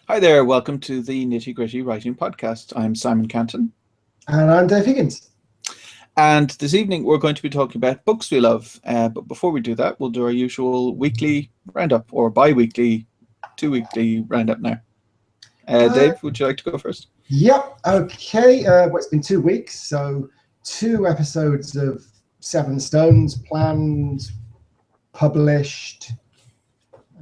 Hi there, welcome to the Nitty Gritty Writing Podcast. I'm Simon Cantan. And I'm Dave Higgins. And this evening we're going to be talking about books we love. But before we do that, we'll do our usual weekly roundup or bi-weekly, 2-weekly roundup now. Dave, would you like to go first? Yep, okay. Well, it's been 2 weeks, so 2 episodes of Seven Stones planned, published,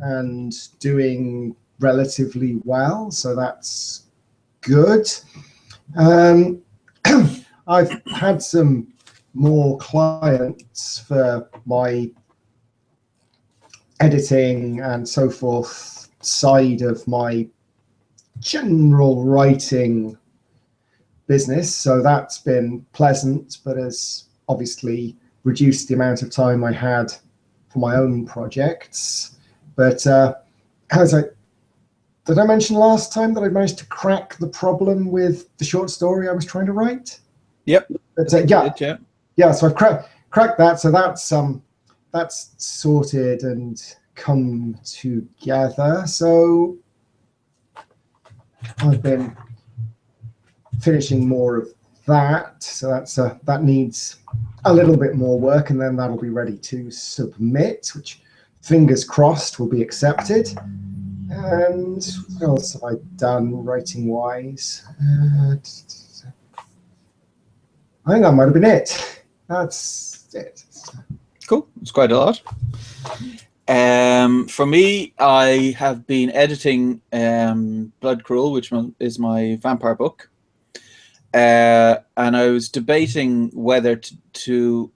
and doing relatively well, so that's good. I've had some more clients for my editing and so forth side of my general writing business, so that's been pleasant, but has obviously reduced the amount of time I had for my own projects. But did I mention last time that I managed to crack the problem with the short story I was trying to write? Yep. But, yeah. So I've cracked that. So that's sorted and come together. So I've been finishing more of that. So that needs a little bit more work, and then that'll be ready to submit, which fingers crossed will be accepted. And what else have I done writing-wise? I think that might have been it. That's it. Cool. It's quite a lot. For me, I have been editing Blood Cruel, which is my vampire book. And I was debating whether to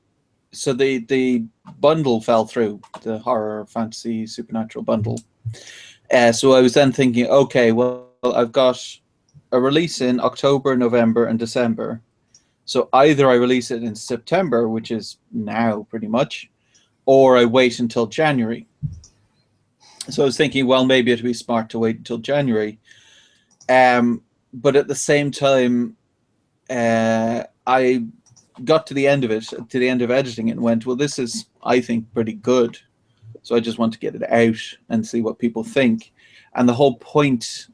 so the bundle fell through, the horror, fantasy, supernatural bundle. So I was then thinking, okay, well, I've got a release in October, November, and December. So either I release it in September, which is now pretty much, or I wait until January. So I was thinking, well, maybe it'd be smart to wait until January. But at the same time, I got to the end of it, to the end of editing it, and went, well, this is, I think, pretty good. So I just want to get it out and see what people think. And the whole point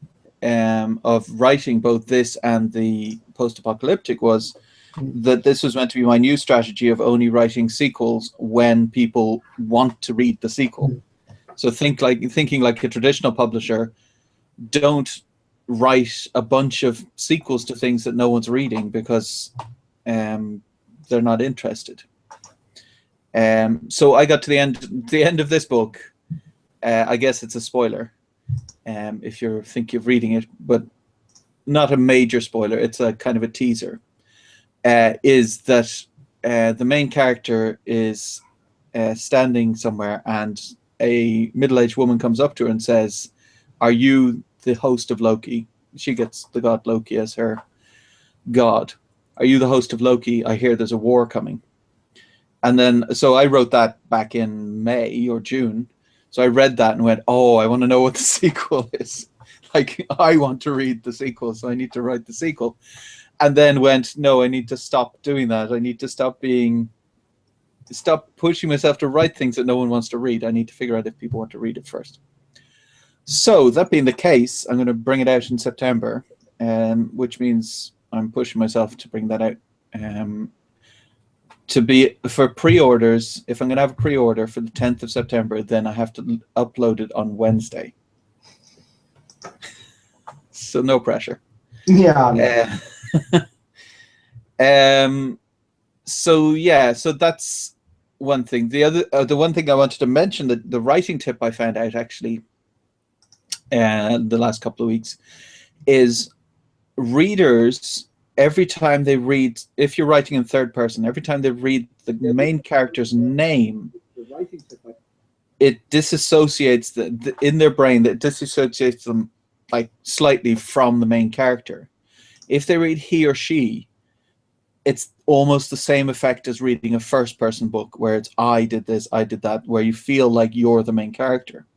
of writing both this and the post-apocalyptic was that this was meant to be my new strategy of only writing sequels when people want to read the sequel. So thinking like a traditional publisher, don't write a bunch of sequels to things that no one's reading because they're not interested. So I got to the end of this book. I guess it's a spoiler if you think of reading it, but not a major spoiler. It's a kind of a teaser. Is that the main character is standing somewhere, and a middle-aged woman comes up to her and says, "Are you the host of Loki?" She gets the god Loki as her god. "Are you the host of Loki? I hear there's a war coming." And then, so I wrote that back in May or June. So I read that and went, oh, I want to know what the sequel is. Like, I want to read the sequel, so I need to write the sequel. And then went, no, I need to stop doing that. I need to stop pushing myself to write things that no one wants to read. I need to figure out if people want to read it first. So that being the case, I'm going to bring it out in September, which means I'm pushing myself to bring that out. To be for pre-orders, if I'm going to have a pre-order for the 10th of September, then I have to upload it on Wednesday. So no pressure. Yeah. So that's one thing. The one thing I wanted to mention, that the writing tip I found out actually the last couple of weeks is readers, every time they read, if you're writing in third person, every time they read the main character's name, it disassociates in their brain, that disassociates them like slightly from the main character. If they read he or she, it's almost the same effect as reading a first person book where it's I did this, I did that, where you feel like you're the main character.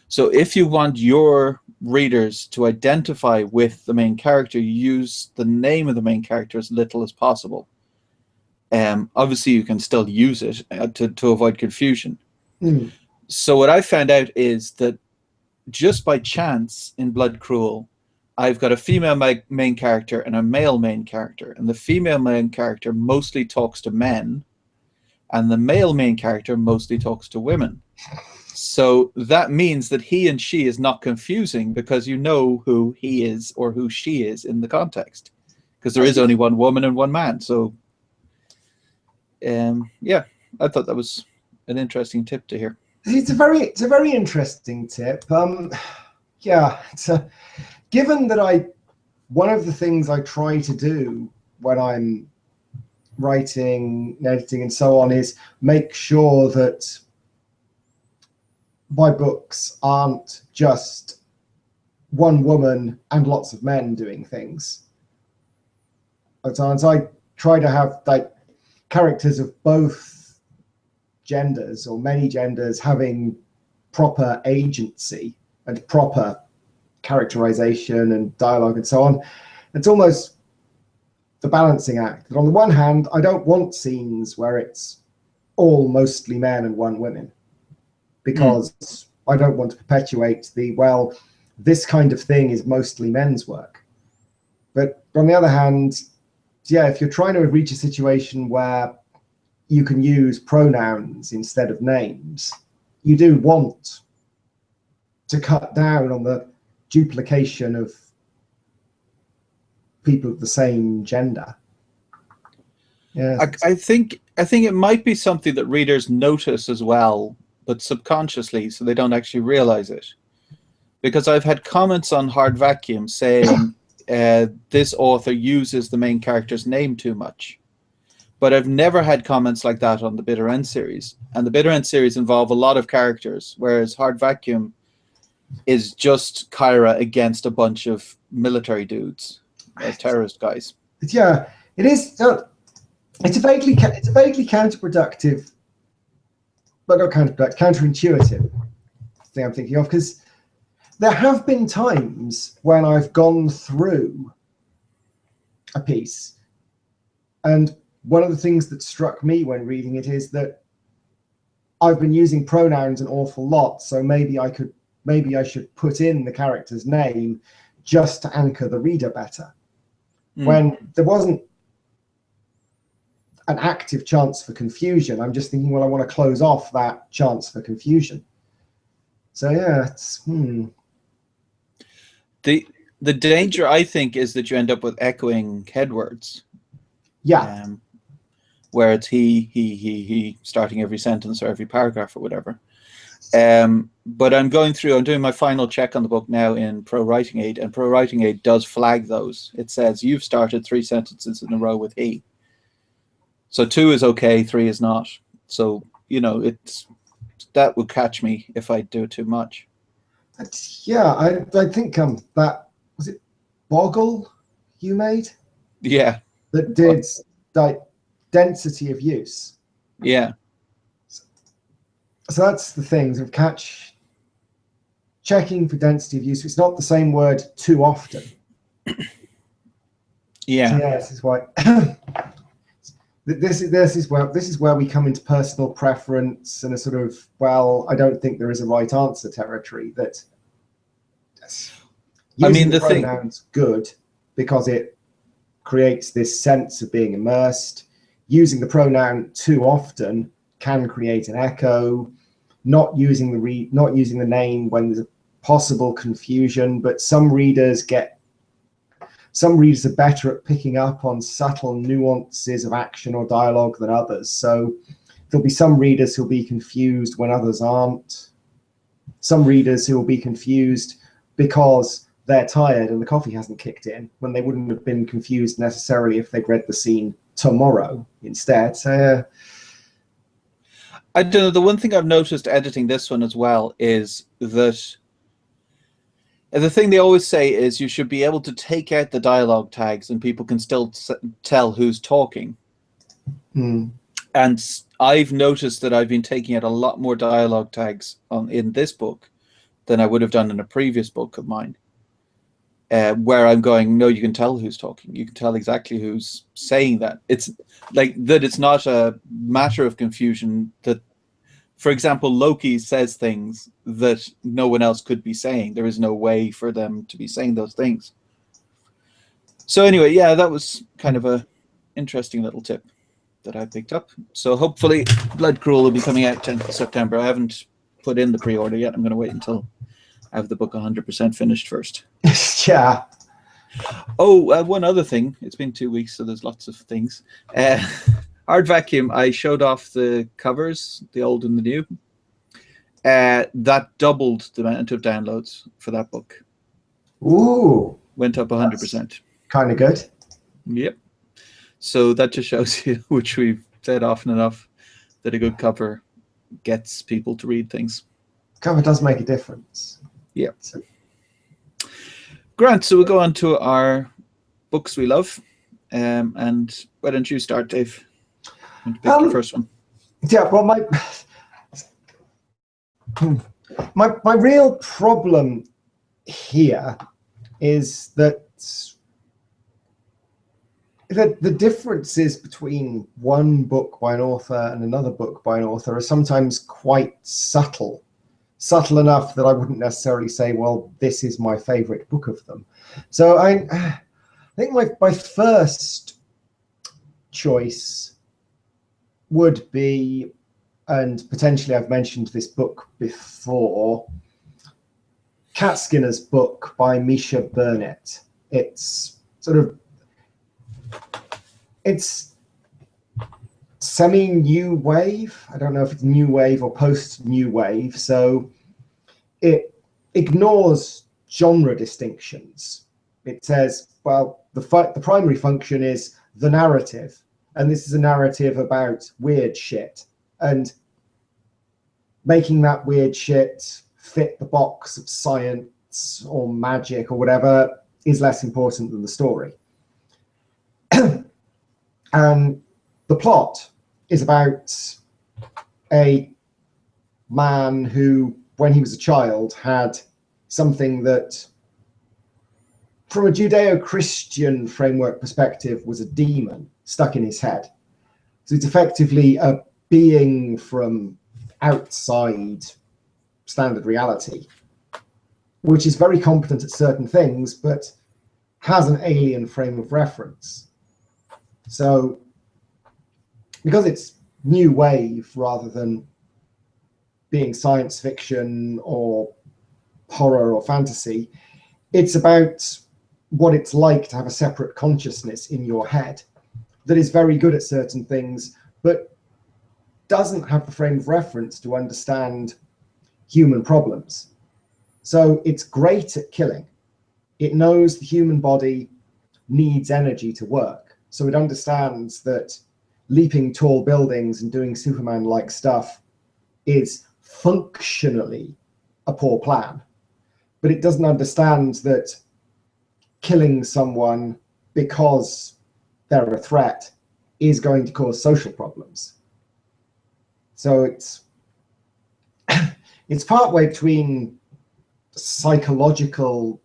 So if you want your readers to identify with the main character, use the name of the main character as little as possible. Obviously, you can still use it to avoid confusion. So what I found out is that just by chance in Blood Cruel, I've got a female main character and a male main character, and the female main character mostly talks to men, and the male main character mostly talks to women. So that means that he and she is not confusing, because you know who he is or who she is in the context, because there is only one woman and one man. So yeah, I thought that was an interesting tip to hear. It's a very interesting tip. Yeah, given that one of the things I try to do when I'm writing, editing, and so on is make sure that my books aren't just one woman and lots of men doing things. At times I try to have like characters of both genders or many genders having proper agency and proper characterization and dialogue and so on. It's almost the balancing act that on the one hand, I don't want scenes where it's all mostly men and one women, because I don't want to perpetuate this kind of thing is mostly men's work. But on the other hand, yeah, if you're trying to reach a situation where you can use pronouns instead of names, you do want to cut down on the duplication of people of the same gender. Yeah, I think it might be something that readers notice as well, but subconsciously, so they don't actually realize it. Because I've had comments on Hard Vacuum saying this author uses the main character's name too much. But I've never had comments like that on the Bitter End series. And the Bitter End series involve a lot of characters, whereas Hard Vacuum is just Kyra against a bunch of military dudes, terrorist guys. Yeah, it is. It's a vaguely counterproductive, but not counterproductive, counterintuitive thing I'm thinking of, because there have been times when I've gone through a piece, and one of the things that struck me when reading it is that I've been using pronouns an awful lot, so maybe I should put in the character's name just to anchor the reader better. When there wasn't an active chance for confusion, I'm just thinking, well, I want to close off that chance for confusion. So yeah, it's the danger, I think, is that you end up with echoing headwords. Yeah. Where it's he starting every sentence or every paragraph or whatever. But I'm doing my final check on the book now in Pro Writing Aid, and Pro Writing Aid does flag those. It says you've started 3 sentences in a row with he. So 2 is okay, 3 is not. So, that would catch me if I do too much. Yeah, I think that was it Boggle you made? Yeah. That did like density of use. Yeah. So that's the things of checking for density of use. It's not the same word too often. Yeah. So yeah, this is why this is where we come into personal preference and a sort of, well, I don't think there is a right answer territory. That using the pronouns good because it creates this sense of being immersed. Using the pronoun too often can create an echo. Not using the name when there's a possible confusion, but some readers are better at picking up on subtle nuances of action or dialogue than others. So there'll be some readers who'll be confused when others aren't. Some readers who will be confused because they're tired and the coffee hasn't kicked in, when they wouldn't have been confused necessarily if they'd read the scene tomorrow instead. So I don't know. The one thing I've noticed editing this one as well is that the thing they always say is you should be able to take out the dialogue tags and people can still tell who's talking. And I've noticed that I've been taking out a lot more dialogue tags in this book than I would have done in a previous book of mine, where I'm going, no, you can tell who's talking. You can tell exactly who's saying that. It's like that. It's not a matter of confusion. That for example, Loki says things that no one else could be saying. There is no way for them to be saying those things. So anyway, yeah, that was kind of a interesting little tip that I picked up. So hopefully Blood Cruel will be coming out 10th of September. I haven't put in the pre-order yet. I'm going to wait until I have the book 100% finished first. Yeah. Oh, one other thing. It's been 2 weeks, so there's lots of things. Hard Vacuum, I showed off the covers, the old and the new. That doubled the amount of downloads for that book. Ooh. Went up 100%. Kind of good. Yep. So that just shows you, which we've said often enough, that a good cover gets people to read things. Cover does make a difference. Yeah. Grant, so we'll go on to our books we love. And why don't you start, Dave? I'm going to pick the first one. Yeah, well, my real problem here is that the differences between one book by an author and another book by an author are sometimes quite subtle enough that I wouldn't necessarily say, well, this is my favorite book of them. So I think my first choice would be, and potentially I've mentioned this book before, Cat Skinner's book by Misha Burnett. It's semi-new wave. I don't know if it's new wave or post-new wave. So it ignores genre distinctions. It says, well, the primary function is the narrative. And this is a narrative about weird shit. And making that weird shit fit the box of science or magic or whatever is less important than the story. And the plot is about a man who, when he was a child, had something that, from a Judeo-Christian framework perspective, was a demon stuck in his head. So it's effectively a being from outside standard reality, which is very competent at certain things, but has an alien frame of reference. So because it's new wave rather than being science fiction or horror or fantasy, it's about what it's like to have a separate consciousness in your head that is very good at certain things, but doesn't have the frame of reference to understand human problems. So it's great at killing. It knows the human body needs energy to work. So it understands that leaping tall buildings and doing Superman-like stuff is functionally a poor plan. But it doesn't understand that killing someone because they're a threat is going to cause social problems. So it's partway between psychological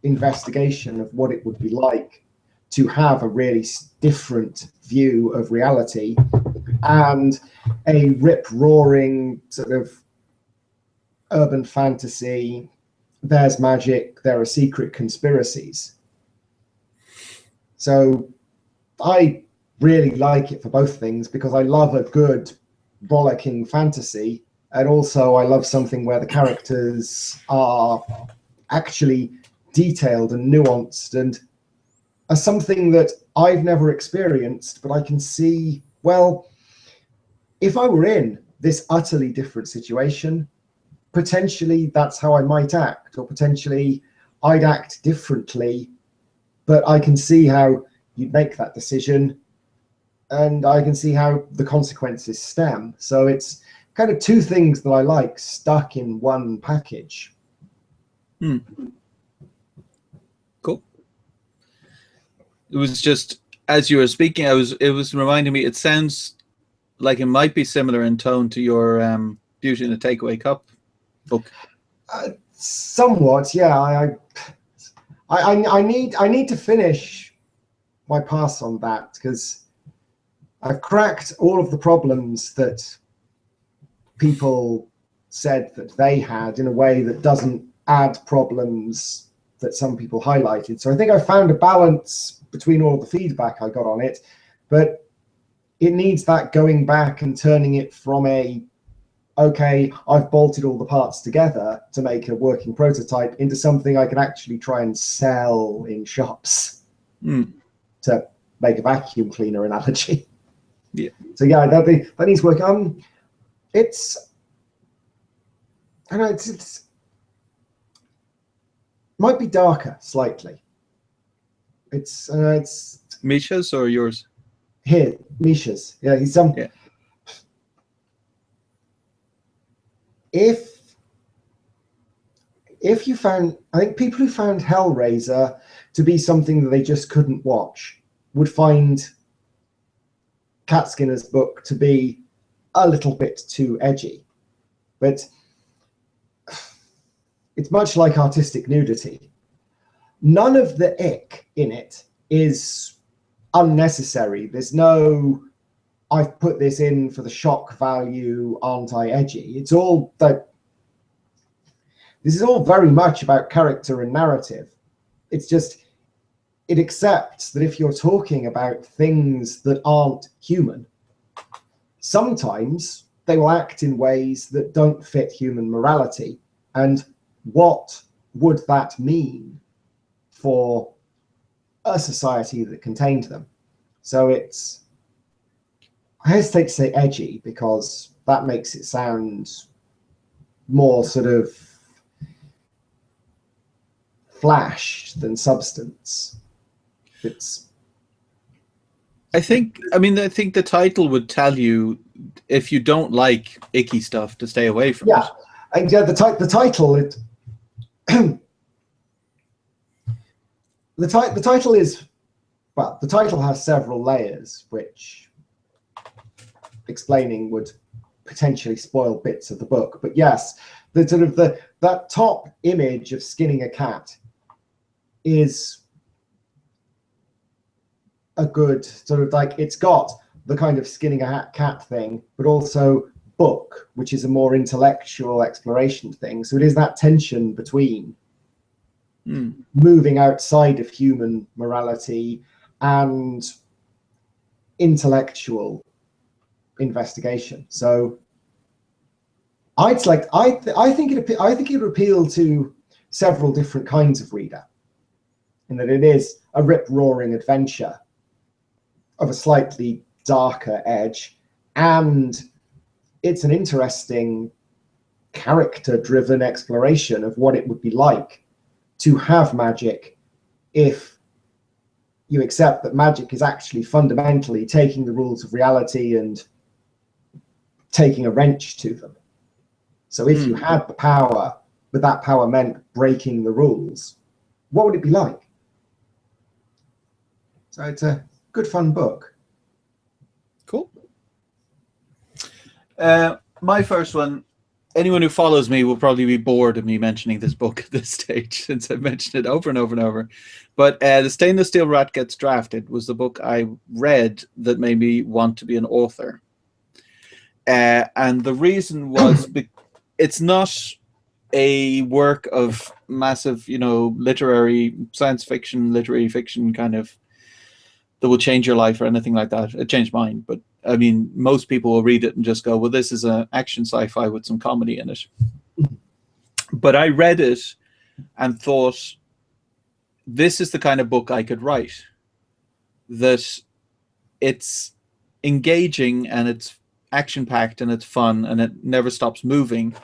investigation of what it would be like to have a really different view of reality and a rip-roaring sort of urban fantasy. There's magic, there are secret conspiracies. So I really like it for both things because I love a good rollicking fantasy, and also I love something where the characters are actually detailed and nuanced and are something that I've never experienced, but I can see, well, if I were in this utterly different situation, potentially that's how I might act, or potentially I'd act differently, but I can see how you'd make that decision and I can see how the consequences stem. So it's kind of two things that I like stuck in one package. Cool. It was just, as you were speaking, it was reminding me, it sounds like it might be similar in tone to your Beauty in a Takeaway Cup book. Somewhat, yeah. I need to finish my pass on that because I've cracked all of the problems that people said that they had in a way that doesn't add problems that some people highlighted. So I think I found a balance between all the feedback I got on it, but it needs that going back and turning it from okay, I've bolted all the parts together to make a working prototype into something I can actually try and sell in shops, to make a vacuum cleaner analogy. Yeah. So yeah, that needs work. I know it's might be darker slightly. It's Misha's or yours? Here, Misha's. Yeah, he's Yeah. If you found, I think people who found Hellraiser to be something that they just couldn't watch would find Cat Skinner's book to be a little bit too edgy. But it's much like artistic nudity. None of the ick in it is unnecessary. There's no, I've put this in for the shock value, aren't I edgy? It's all that. This is all very much about character and narrative. It's just, it accepts that if you're talking about things that aren't human, sometimes they will act in ways that don't fit human morality. And what would that mean for a society that contained them? So it's, I hesitate to say edgy because that makes it sound more sort of flash than substance. I think the title would tell you if you don't like icky stuff to stay away from it. And yeah, the title it the title is, well, the title has several layers, which explaining would potentially spoil bits of the book. But yes, the sort of that top image of skinning a cat is a good sort of, like, it's got the kind of skinning a cat thing, but also book, which is a more intellectual exploration thing. So it is that tension between moving outside of human morality and intellectual investigation. So I think it would appeal to several different kinds of reader, in that it is a rip-roaring adventure of a slightly darker edge, and it's an interesting character-driven exploration of what it would be like to have magic if you accept that magic is actually fundamentally taking the rules of reality and taking a wrench to them. So if you had the power, but that power meant breaking the rules, what would it be like? So it's a good, fun book. Cool. My first one, anyone who follows me will probably be bored of me mentioning this book at this stage, since I've mentioned it over and over and over. But The Stainless Steel Rat Gets Drafted was the book I read that made me want to be an author. And the reason was it's not a work of massive, literary science fiction, literary fiction kind of that will change your life or anything like that. It changed mine, but I mean, most people will read it and just go, well, this is an action sci-fi with some comedy in it. But I read it and thought, this is the kind of book I could write. That it's engaging and it's action-packed and it's fun and it never stops moving,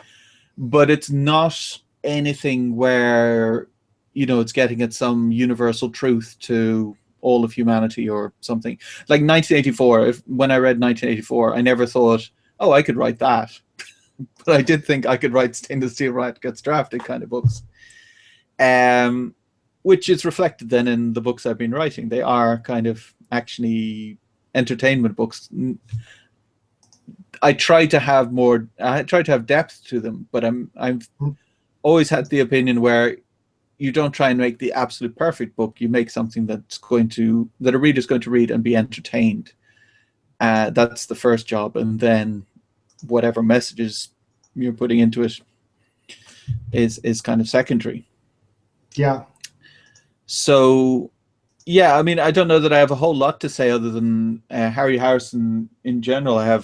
but it's not anything where, it's getting at some universal truth to all of humanity or something. Like 1984, when I read 1984, I never thought, oh, I could write that. But I did think I could write Stainless Steel Rat Gets Drafted kind of books. Which is reflected then in the books I've been writing. They are kind of actually entertainment books. I try to have depth to them, but I've always had the opinion where you don't try and make the absolute perfect book. You make something that a reader's going to read and be entertained. That's the first job, and then whatever messages you're putting into it is kind of secondary. Yeah. So, yeah, I mean, I don't know that I have a whole lot to say other than Harry Harrison in general. I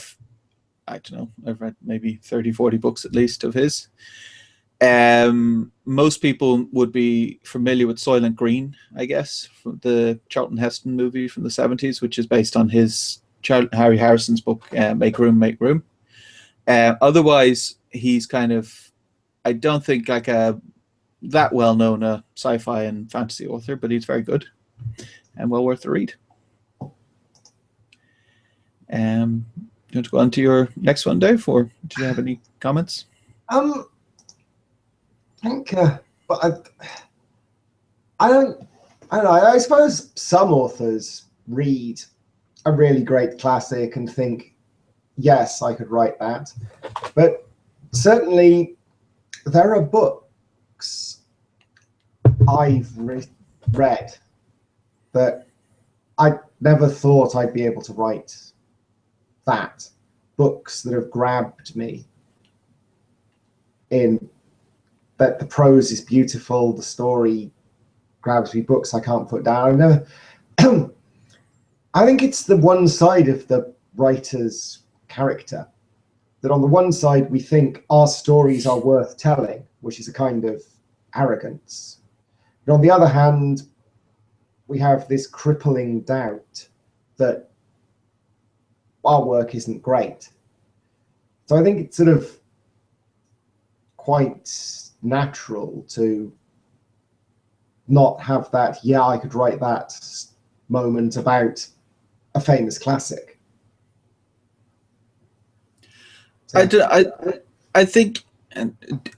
don't know, I've read maybe 30, 40 books at least of his. Most people would be familiar with Soylent Green, I guess, from the Charlton Heston movie from the 70s, which is based on his Harry Harrison's book, Make Room, Make Room. Otherwise, he's kind of, I don't think like that well-known sci-fi and fantasy author, but he's very good and well worth a read. You want to go on to your next one, Dave, or do you have any comments? I think, but I don't know. I suppose some authors read a really great classic and think, yes, I could write that. But certainly there are books I've read that I never thought I'd be able to write that. Books that have grabbed me in that the prose is beautiful, the story grabs me, books I can't put down. I think it's the one side of the writer's character, that on the one side we think our stories are worth telling, which is a kind of arrogance. But on the other hand, we have this crippling doubt that our work isn't great. So I think it's sort of quite natural to not have that, yeah, I could write that moment about a famous classic. So, I think,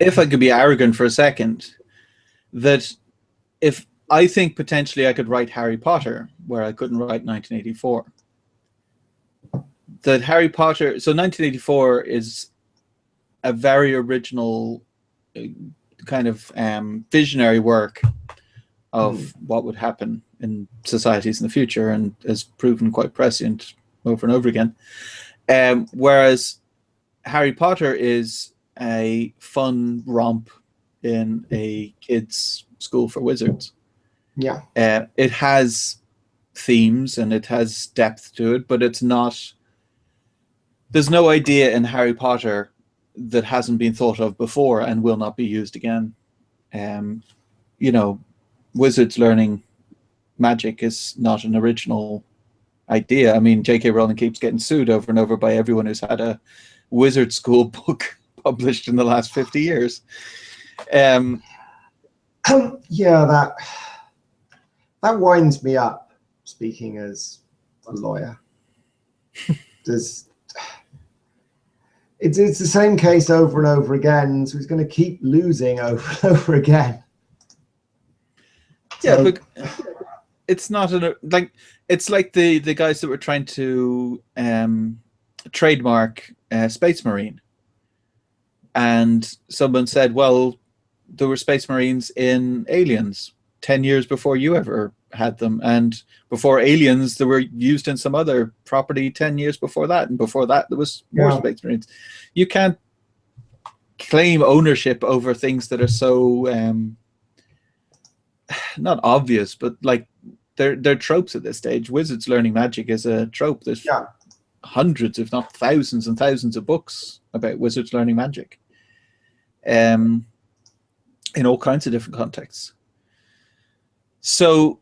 if I could be arrogant for a second, that if I think potentially I could write Harry Potter where I couldn't write 1984. That Harry Potter, so 1984 is a very original kind of visionary work of what would happen in societies in the future, and has proven quite prescient over and over again. Whereas Harry Potter is a fun romp in a kids' school for wizards. Yeah. It has themes and it has depth to it, but it's not. There's no idea in Harry Potter that hasn't been thought of before and will not be used again. You know, wizards learning magic is not an original idea. I mean, J.K. Rowling keeps getting sued over and over by everyone who's had a wizard school book published in the last 50 years. Yeah, that winds me up, speaking as a lawyer. It's the same case over and over again, so he's going to keep losing over and over again. Yeah, but it's not it's like the guys that were trying to trademark Space Marine, and someone said, well, there were Space Marines in Aliens 10 years before you ever had them, and before Aliens they were used in some other property 10 years before that, and before that there was more Space Marines. You can't claim ownership over things that are so not obvious, but like they're tropes at this stage. Wizards learning magic is a trope. There's hundreds, if not thousands and thousands of books about wizards learning magic in all kinds of different contexts. So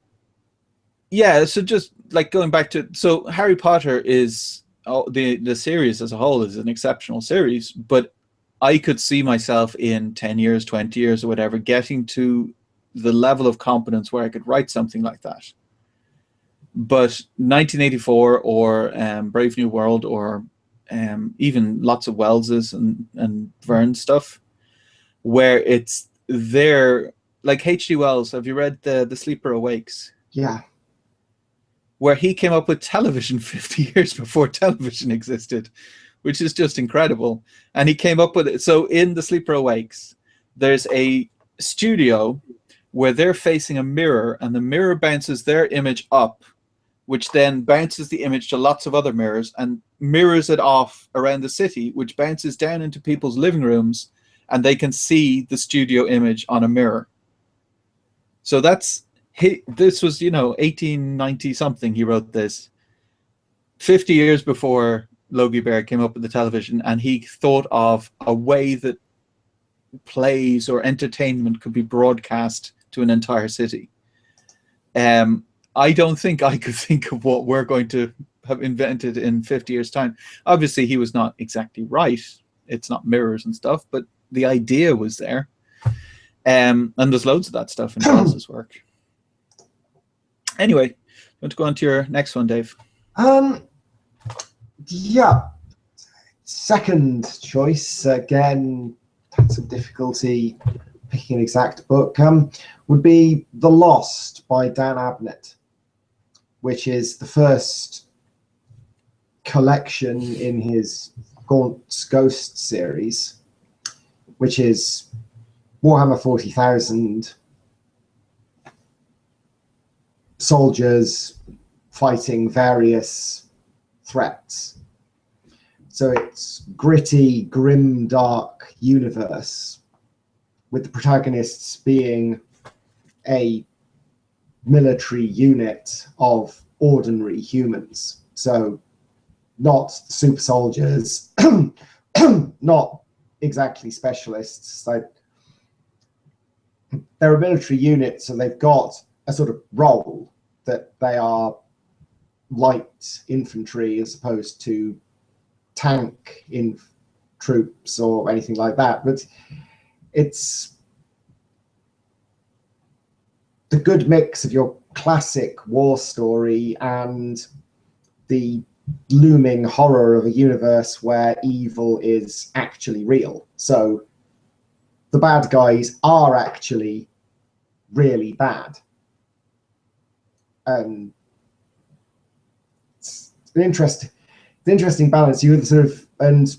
yeah, so just like going back to, so Harry Potter is the series as a whole is an exceptional series, but I could see myself in 10 years, 20 years or whatever, getting to the level of competence where I could write something like that. But 1984 or Brave New World or even lots of Wells's and Verne stuff, where it's there, like H.G. Wells. Have you read The Sleeper Awakes? Yeah. Where he came up with television 50 years before television existed, which is just incredible. And he came up with it. So in The Sleeper Awakes, there's a studio where they're facing a mirror and the mirror bounces their image up which then bounces the image to lots of other mirrors and mirrors it off around the city, which bounces down into people's living rooms, and they can see the studio image on a mirror. So this was, 1890 something. He wrote this 50 years before Logie Baird came up with the television, and he thought of a way that plays or entertainment could be broadcast to an entire city. I don't think I could think of what we're going to have invented in 50 years' time. Obviously, he was not exactly right. It's not mirrors and stuff, but the idea was there. And there's loads of that stuff in Charles's work. Anyway, you want to go on to your next one, Dave? Yeah. Second choice, again, had some difficulty picking an exact book, would be The Lost by Dan Abnett, which is the first collection in his Gaunt's Ghost series, which is Warhammer 40,000 soldiers fighting various threats. So it's gritty, grim, dark universe, with the protagonists being a military unit of ordinary humans. So not super soldiers, not exactly specialists. Like, they're a military unit, so they've got a sort of role that they are light infantry as opposed to tank in troops or anything like that. But it's the good mix of your classic war story and the looming horror of a universe where evil is actually real. So the bad guys are actually really bad. It's an interesting balance. You sort of, and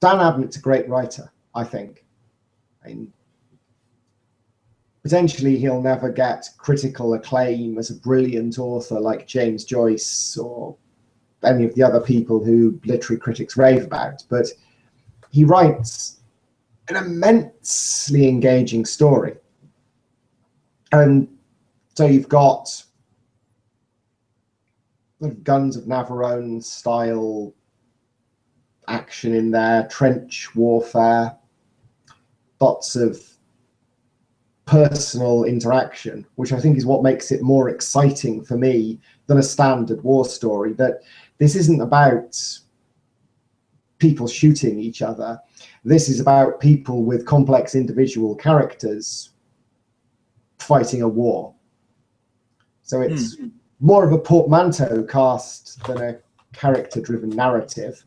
Dan Abnett's a great writer, I think. Potentially he'll never get critical acclaim as a brilliant author like James Joyce or any of the other people who literary critics rave about, but he writes an immensely engaging story. And so you've got the Guns of Navarone style action in there, trench warfare, lots of personal interaction, which I think is what makes it more exciting for me than a standard war story. That this isn't about people shooting each other. This is about people with complex individual characters fighting a war. So it's more of a portmanteau cast than a character-driven narrative,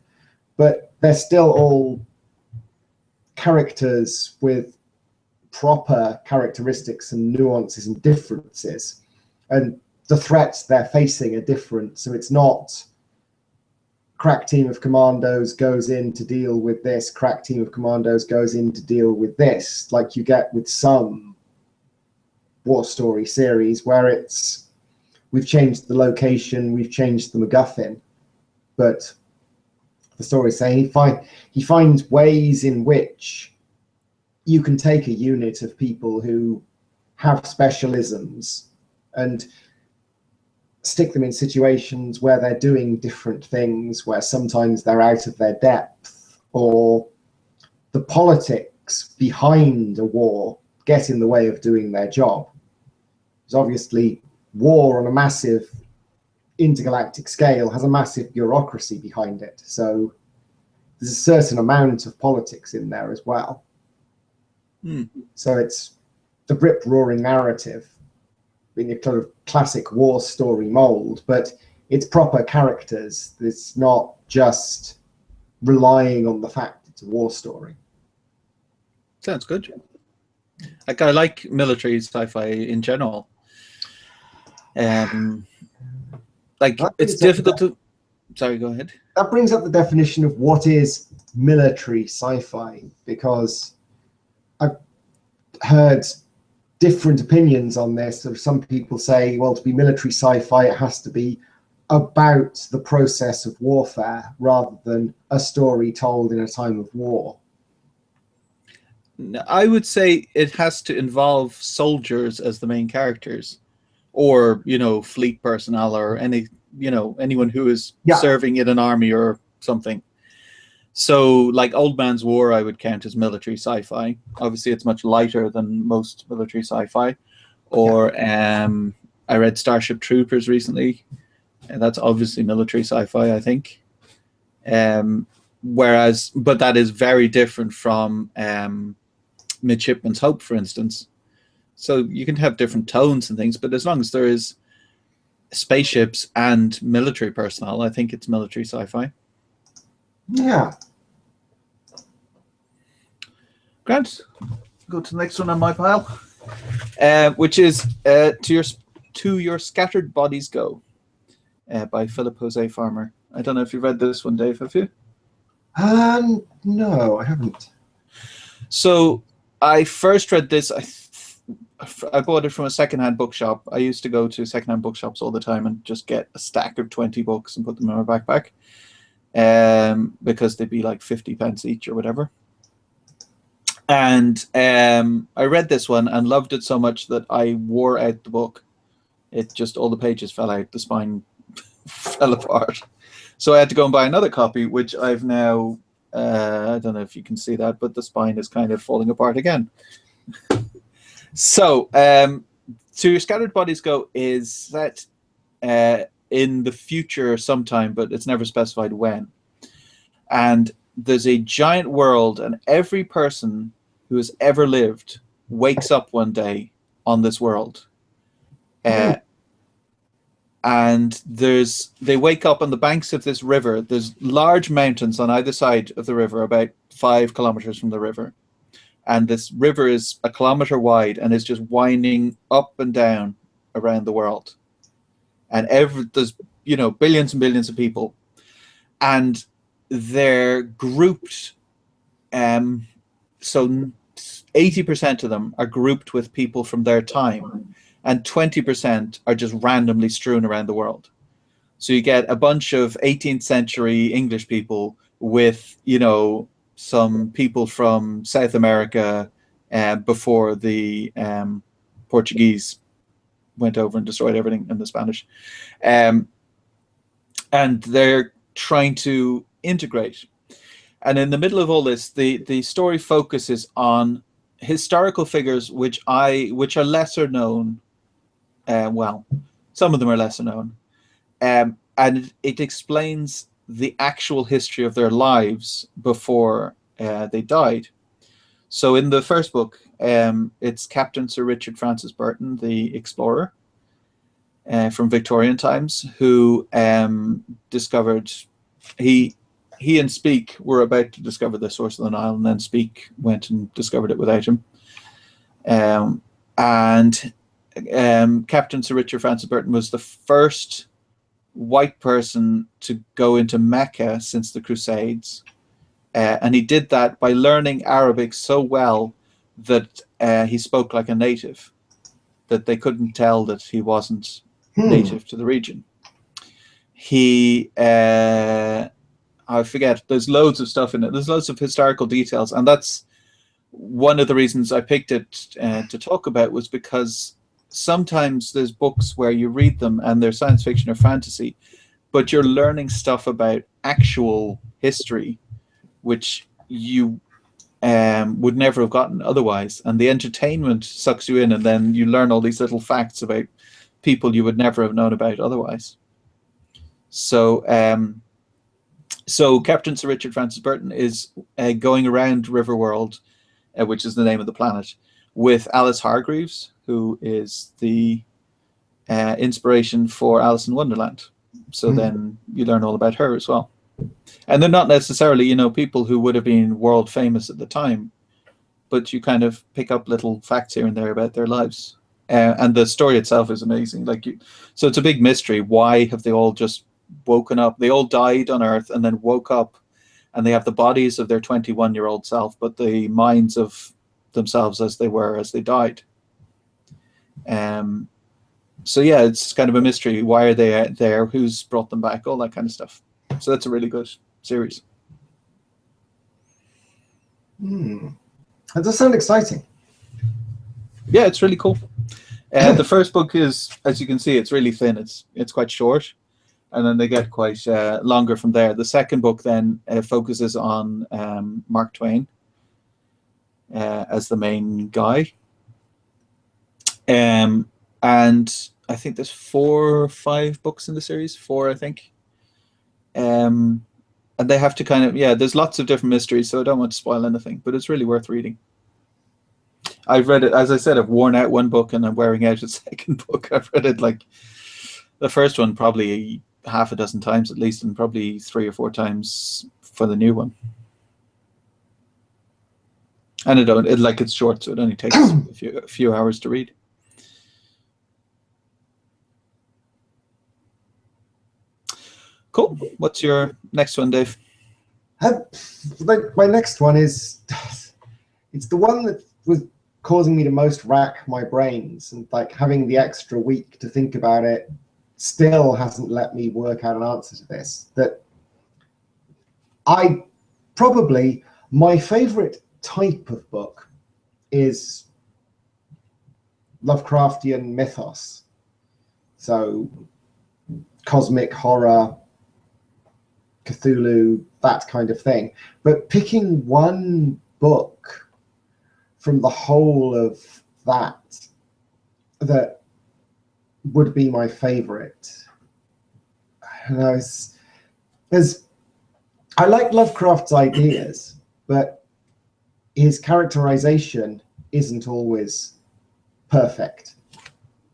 but they're still all characters with proper characteristics and nuances and differences, and the threats they're facing are different. So it's not crack team of commandos goes in to deal with this, crack team of commandos goes in to deal with this, like you get with some war story series where it's we've changed the location, we've changed the MacGuffin, but the story saying he finds ways in which you can take a unit of people who have specialisms and stick them in situations where they're doing different things, where sometimes they're out of their depth, or the politics behind a war get in the way of doing their job. Because obviously war on a massive intergalactic scale has a massive bureaucracy behind it. So there's a certain amount of politics in there as well. So it's the rip-roaring narrative in your kind of classic war story mold, but it's proper characters. It's not just relying on the fact it's a war story. Sounds good. Like, I like military sci-fi in general. Like, it's difficult to... Sorry, go ahead. That brings up the definition of what is military sci-fi, because I've heard different opinions on this. So some people say, well, to be military sci-fi, it has to be about the process of warfare rather than a story told in a time of war. I would say it has to involve soldiers as the main characters, or fleet personnel, or anyone who is serving in an army or something. So like Old Man's War I would count as military sci-fi. Obviously it's much lighter than most military sci-fi. Or I read Starship Troopers recently, and that's obviously military sci-fi, I think. But that is very different from Midshipman's Hope, for instance. So you can have different tones and things, but as long as there is spaceships and military personnel, I think it's military sci-fi. Yeah. Grant, go to the next one on my pile, which is To Your Scattered Bodies Go, by Philip Jose Farmer. I don't know if you've read this one, Dave, have you? No, I haven't. So I first read this, I bought it from a secondhand bookshop. I used to go to secondhand bookshops all the time and just get a stack of 20 books and put them in my backpack, because they'd be like 50 pence each or whatever. And I read this one and loved it so much that I wore out the book. It just, all the pages fell out, the spine fell apart. So I had to go and buy another copy, which I've now, I don't know if you can see that, but the spine is kind of falling apart again. So, To Your Scattered Bodies Go is set in the future sometime, but it's never specified when. And there's a giant world, and every person who has ever lived wakes up one day on this world. And they wake up on the banks of this river. There's large mountains on either side of the river, about 5 kilometers from the river. And this river is 1 kilometer wide and is just winding up and down around the world. And there's billions and billions of people, and they're grouped. So 80% of them are grouped with people from their time, and 20% are just randomly strewn around the world. So you get a bunch of 18th century English people with, some people from South America before the Portuguese went over and destroyed everything, in the Spanish. And they're trying to integrate. And in the middle of all this, the story focuses on historical figures which are lesser known. Well, some of them are lesser known. And it explains the actual history of their lives before they died. So in the first book, it's Captain Sir Richard Francis Burton, the explorer from Victorian times, who discovered, he and Speke were about to discover the source of the Nile, and then Speke went and discovered it without him. And Captain Sir Richard Francis Burton was the first white person to go into Mecca since the Crusades. And he did that by learning Arabic so well that he spoke like a native, that they couldn't tell that he wasn't native to the region. He, I forget, there's loads of stuff in it. There's loads of historical details. And that's one of the reasons I picked it to talk about, was because sometimes there's books where you read them and they're science fiction or fantasy, but you're learning stuff about actual history, which you would never have gotten otherwise. And the entertainment sucks you in, and then you learn all these little facts about people you would never have known about otherwise. So, so Captain Sir Richard Francis Burton is going around Riverworld, which is the name of the planet, with Alice Hargreaves, who is the inspiration for Alice in Wonderland. So then you learn all about her as well. And they're not necessarily, people who would have been world famous at the time, but you kind of pick up little facts here and there about their lives. And the story itself is amazing. So it's a big mystery. Why have they all just woken up? They all died on Earth and then woke up, and they have the bodies of their 21-year-old self, but the minds of themselves as they were as they died. So yeah, it's kind of a mystery. Why are they there? Who's brought them back? All that kind of stuff. So that's a really good series. That does sound exciting. Yeah, it's really cool. The first book is, as you can see, it's really thin. It's quite short, and then they get quite longer from there. The second book then focuses on Mark Twain as the main guy, and I think there's 4 or 5 books in the series. 4, I think. And they have to kind of, there's lots of different mysteries, so I don't want to spoil anything, but it's really worth reading. I've read it, as I said, I've worn out one book and I'm wearing out a second book. I've read it like the first one probably half a dozen times at least, and probably 3 or 4 times for the new one. And it's short, so it only takes a few hours to read. Cool. What's your next one, Dave? My next one is, it's the one that was causing me to most rack my brains, and like having the extra week to think about it still hasn't let me work out an answer to this. That my favorite type of book is Lovecraftian mythos. So cosmic horror, Cthulhu, that kind of thing. But picking one book from the whole of that would be my favorite. I don't know, I like Lovecraft's ideas, but his characterization isn't always perfect,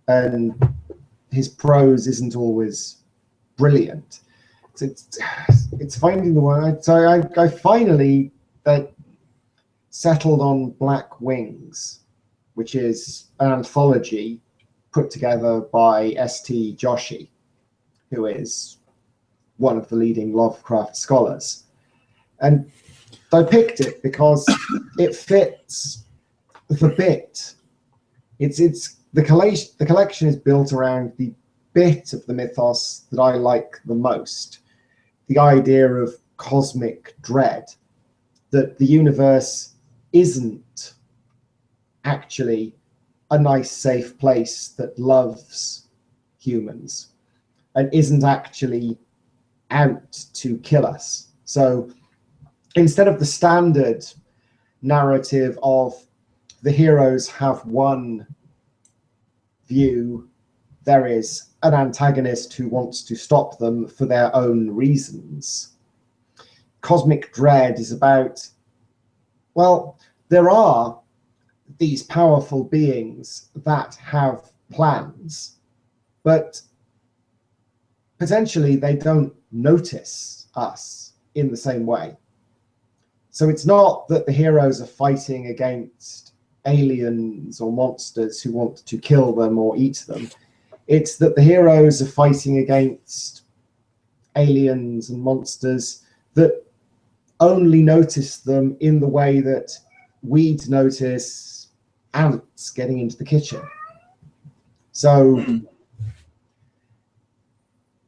and his prose isn't always brilliant. It's finding the one. So I finally settled on Black Wings, which is an anthology put together by S.T. Joshi, who is one of the leading Lovecraft scholars. And I picked it because it fits the bit. The collection is built around the bit of the mythos that I like the most. The idea of cosmic dread, that the universe isn't actually a nice, safe place that loves humans and isn't actually out to kill us. So instead of the standard narrative of the heroes have one view, there is an antagonist who wants to stop them for their own reasons. Cosmic dread is about, well, there are these powerful beings that have plans, but potentially they don't notice us in the same way. So it's not that the heroes are fighting against aliens or monsters who want to kill them or eat them. It's that the heroes are fighting against aliens and monsters that only notice them in the way that we'd notice ants getting into the kitchen. So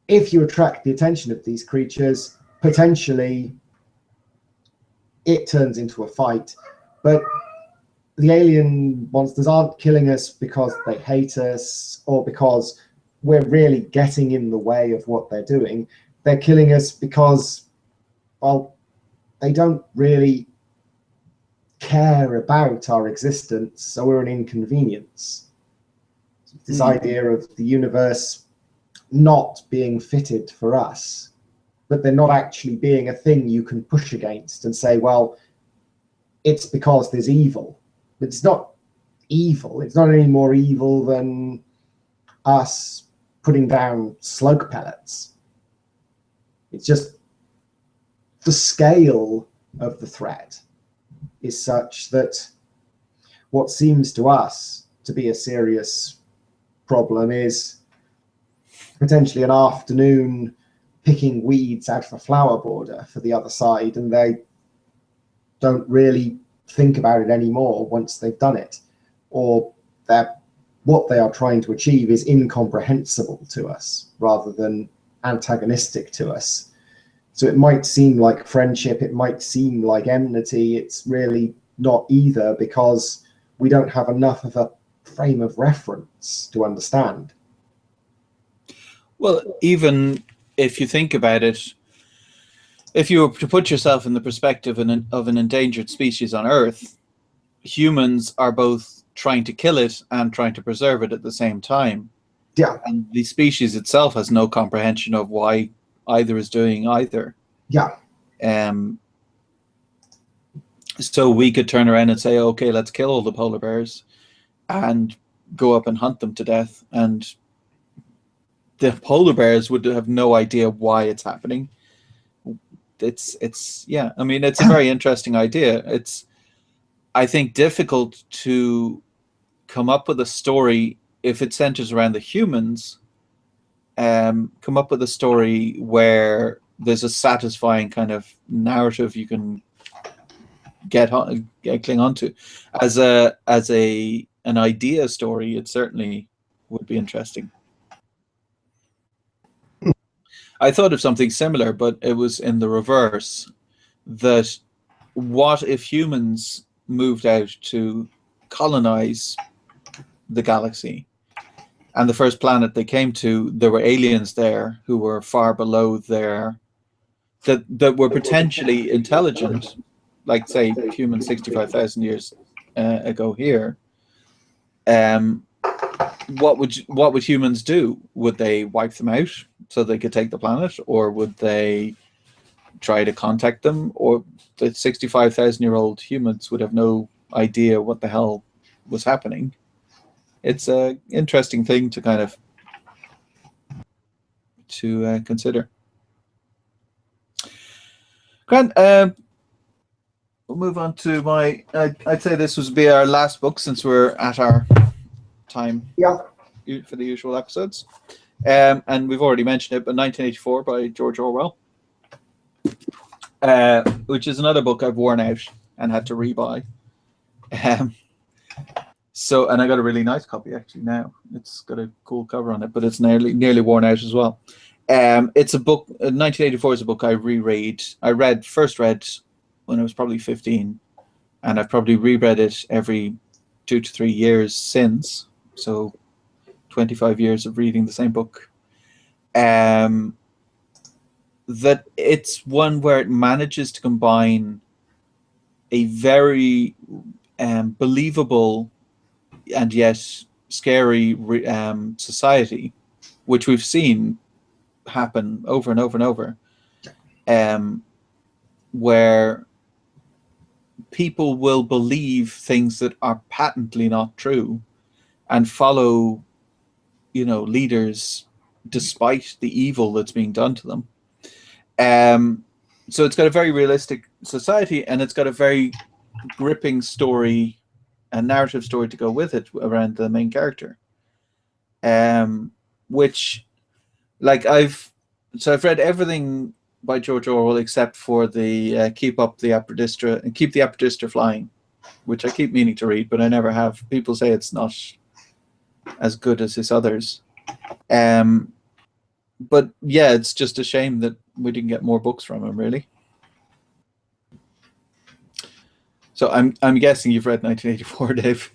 if you attract the attention of these creatures, potentially it turns into a fight. But the alien monsters aren't killing us because they hate us or because we're really getting in the way of what they're doing. They're killing us because, well, they don't really care about our existence, so we're an inconvenience. This idea of the universe not being fitted for us, but they're not actually being a thing you can push against and say, well, it's because there's evil. But it's not evil. It's not any more evil than us putting down slug pellets. It's just the scale of the threat is such that what seems to us to be a serious problem is potentially an afternoon picking weeds out of a flower border for the other side, and they don't really think about it anymore once they've done it, or they're what they are trying to achieve is incomprehensible to us rather than antagonistic to us. So it might seem like friendship, it might seem like enmity. It's really not either, because we don't have enough of a frame of reference to understand. Well, even if you think about it, if you were to put yourself in the perspective of an endangered species on Earth, humans are both trying to kill it and trying to preserve it at the same time. Yeah. And the species itself has no comprehension of why either is doing either. Yeah. So we could turn around and say, okay, let's kill all the polar bears and go up and hunt them to death. And the polar bears would have no idea why it's happening. Yeah, I mean, it's a very interesting idea. It's, I think, difficult to come up with a story if it centers around the humans. Come up with a story where there's a satisfying kind of narrative you can cling on to. As an idea story, it certainly would be interesting. I thought of something similar, but it was in the reverse. That what if humans moved out to colonize the galaxy, and the first planet they came to, there were aliens there who were far below that were potentially intelligent, like, say, humans 65,000 years ago here. What would humans do? Would they wipe them out so they could take the planet, or would they try to contact them? Or the 65,000-year-old humans would have no idea what the hell was happening. It's an interesting thing to kind of consider. Grant, we'll move on to my. I'd say this would be our last book since we're at our time. Yeah. For the usual episodes, and we've already mentioned it, but 1984 by George Orwell, which is another book I've worn out and had to rebuy. So, and I got a really nice copy actually now. It's got a cool cover on it, but it's nearly worn out as well. It's a book. 1984 is a book I reread. I first read when I was probably 15, and I've probably reread it every 2 to 3 years since. So 25 years of reading the same book. That it's one where it manages to combine a very believable and yet scary society, which we've seen happen over and over and over, where people will believe things that are patently not true and follow, leaders despite the evil that's being done to them. So it's got a very realistic society, and it's got a very gripping story, a narrative story to go with it around the main character. Which, like, I've read everything by George Orwell except for the Keep the Apodistra Flying, which I keep meaning to read, but I never have. People say it's not as good as his others. But yeah, it's just a shame that we didn't get more books from him, really. So I'm guessing you've read 1984, Dave.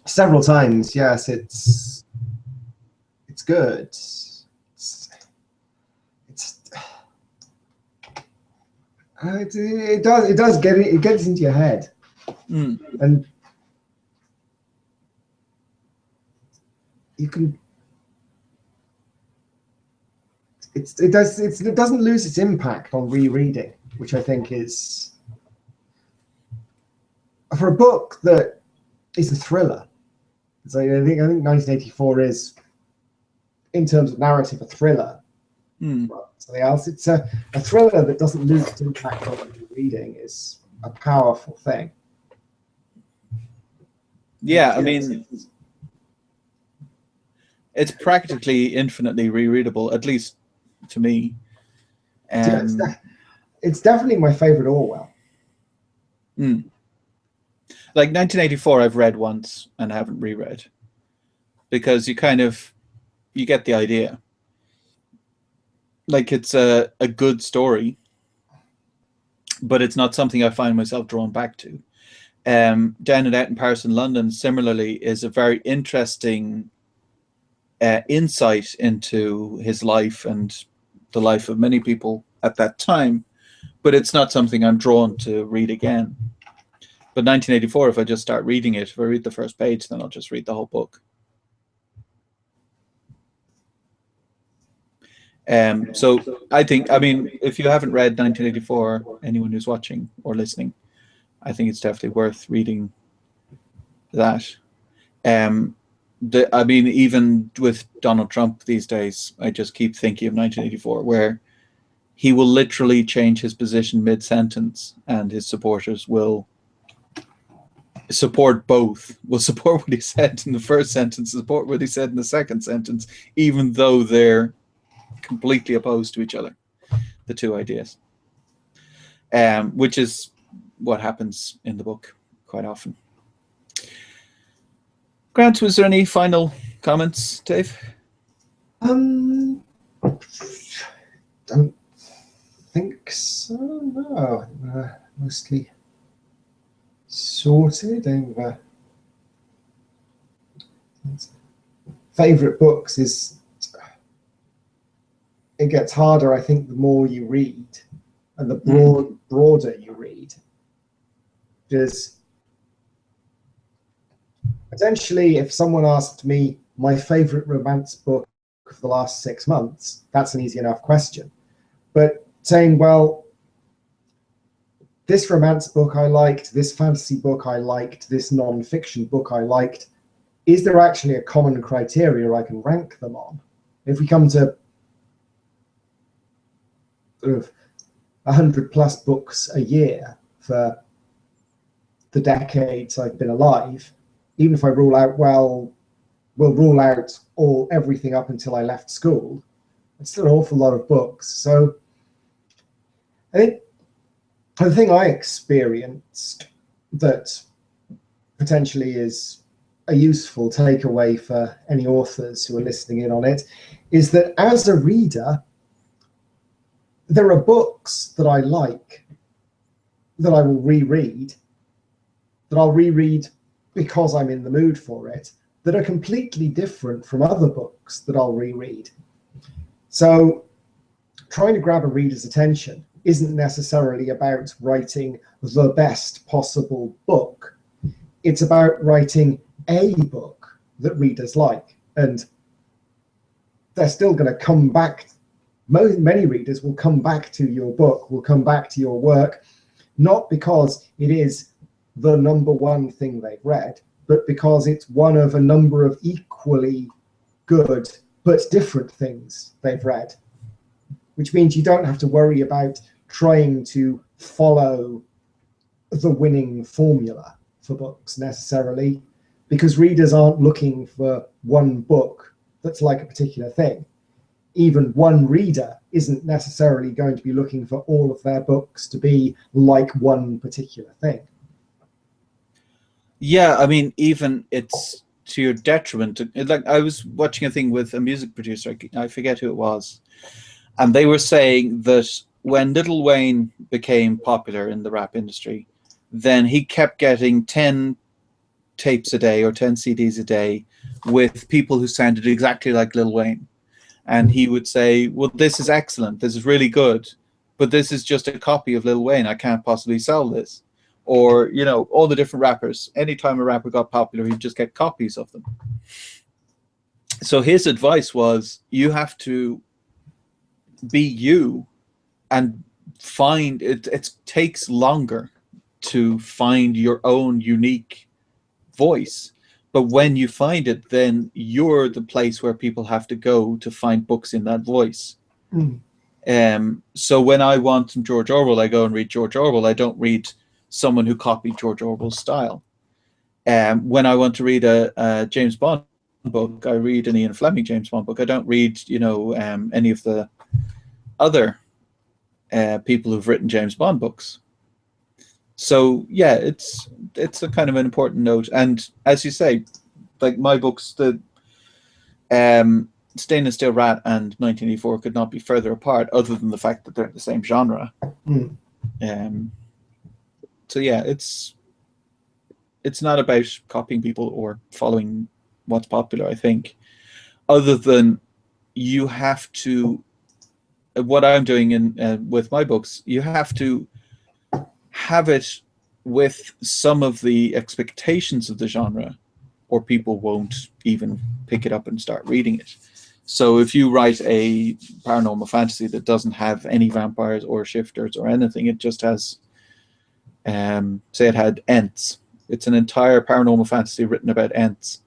Several times, yes. It's good. It does it gets into your head, and you can. It doesn't lose its impact on rereading, which I think is, for a book that is a thriller. So I think 1984 is, in terms of narrative, a thriller. Something else. It's a thriller that doesn't lose its impact on reading is a powerful thing. Yeah, I mean, it's practically infinitely rereadable, at least to me. It's definitely my favorite Orwell. Like 1984, I've read once and haven't reread. because you get the idea. Like, it's a good story, but it's not something I find myself drawn back to. Down and Out in Paris and London, similarly, is a very interesting insight into his life and the life of many people at that time, but it's not something I'm drawn to read again. But 1984, if I just start reading it, if I read the first page, then I'll just read the whole book. So I think, I mean, if you haven't read 1984, anyone who's watching or listening, I think it's definitely worth reading that. I mean, even with Donald Trump these days, I just keep thinking of 1984, where he will literally change his position mid-sentence, and his supporters will support both. Will support what he said in the first sentence, support what he said in the second sentence, even though they're completely opposed to each other, the two ideas. Which is what happens in the book quite often. Grant, was there any final comments, Dave? Don't think so. No, mostly sorted. Favorite books is, it gets harder, I think, the more you read and the broader you read. Because potentially, if someone asked me my favorite romance book of the last 6 months, that's an easy enough question. But saying, well, this romance book I liked, this fantasy book I liked, this non-fiction book I liked, is there actually a common criteria I can rank them on? If we come to sort of 100+ books a year for the decades I've been alive, even if I rule out, we'll rule out everything up until I left school, it's still an awful lot of books. So I think the thing I experienced that potentially is a useful takeaway for any authors who are listening in on it is that as a reader, there are books that I like that I will reread, that I'll reread because I'm in the mood for it, that are completely different from other books that I'll reread. So trying to grab a reader's attention isn't necessarily about writing the best possible book. It's about writing a book that readers like. And they're still going to come back. Many readers will come back to your book, will come back to your work, not because it is the number one thing they've read, but because it's one of a number of equally good but different things they've read. Which means you don't have to worry about trying to follow the winning formula for books necessarily, because readers aren't looking for one book that's like a particular thing. Even one reader isn't necessarily going to be looking for all of their books to be like one particular thing. Yeah, I mean, even it's to your detriment. Like, I was watching a thing with a music producer, I forget who it was, and they were saying that when Lil Wayne became popular in the rap industry, then he kept getting 10 tapes a day or 10 CDs a day with people who sounded exactly like Lil Wayne. And he would say, well, this is excellent, this is really good, but this is just a copy of Lil Wayne. I can't possibly sell this. Or, you know, all the different rappers. Anytime a rapper got popular, he'd just get copies of them. So his advice was, you have to be you and find it. It takes longer to find your own unique voice. But when you find it, then you're the place where people have to go to find books in that voice. So when I want some George Orwell, I go and read George Orwell. I don't read someone who copied George Orwell's style. When I want to read a James Bond book, I read an Ian Fleming James Bond book. I don't read, you know, any of the other people who've written James Bond books. So yeah, it's a kind of an important note. And as you say, like my books, Stainless Steel Rat and 1984 could not be further apart, other than the fact that they're in the same genre. So yeah, it's not about copying people or following what's popular, I think, other than you have to, what I'm doing in with my books, you have to have it with some of the expectations of the genre, or people won't even pick it up and start reading it. So if you write a paranormal fantasy that doesn't have any vampires or shifters or anything, it just has, say it had Ents. It's an entire paranormal fantasy written about Ents.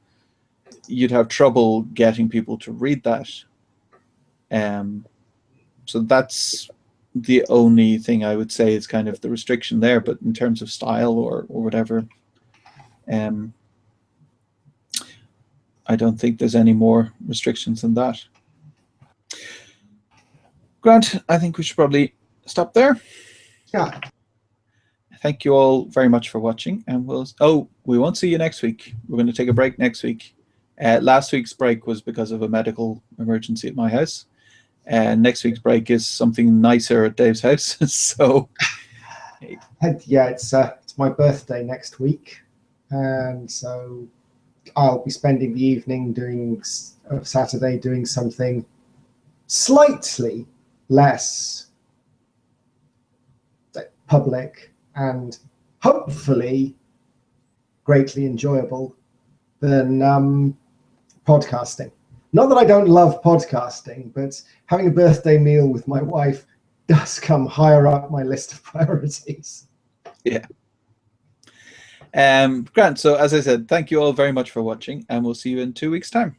You'd have trouble getting people to read that. So that's the only thing I would say is kind of the restriction there. But in terms of style or whatever, I don't think there's any more restrictions than that. Grant, I think we should probably stop there. Yeah. Thank you all very much for watching, and we won't see you next week. We're going to take a break next week. Last week's break was because of a medical emergency at my house. Next week's break is something nicer at Dave's house. So yeah, it's my birthday next week, and so I'll be spending the evening Saturday doing something slightly less public and hopefully greatly enjoyable than podcasting. Not that I don't love podcasting, but having a birthday meal with my wife does come higher up my list of priorities. Yeah. Grant, so as I said, thank you all very much for watching, and we'll see you in 2 weeks' time.